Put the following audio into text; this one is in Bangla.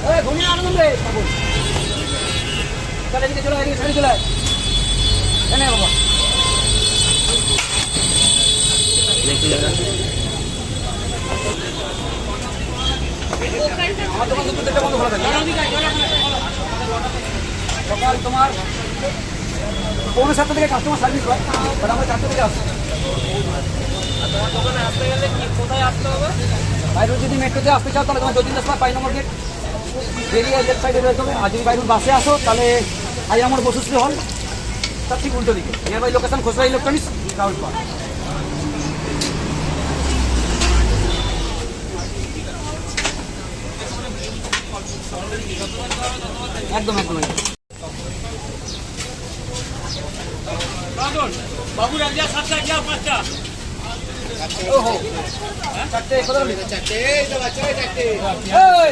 ঘুমিয়ে আনন্দ রে চলে এদিকে চলে এদিকে সাইডে চলে এনে বাবা আমার দোকান দুপুর থেকে বন্ধ খোলা থাকে সকাল তোমার 7:30 থেকে কাস্টমার সার্ভিস হয় বাট আমরা 4টা থেকে আসি। তোমার দোকানে আসতে গেলে কি কোথায় আসতে হবে? বাইরে যদি মেট্রোতে আসতে চাও তাহলে তোমার 2-3 রাস্তা 5 নম্বর গেট বেরিয়ে লেফট সাইডে বেরোতে হবে। আর যদি বাইরে বাসে আসো তাহলে আমার বসুশ্রী হল তার ঠিক উল্টো দিকে near by location Khosra electronics ground floor. একদম একদম বাবু রাজিয়া 7টা কি 5টা? ওহো 4টে কত বলি 4টে এই তো বাচ্চা 4টে এই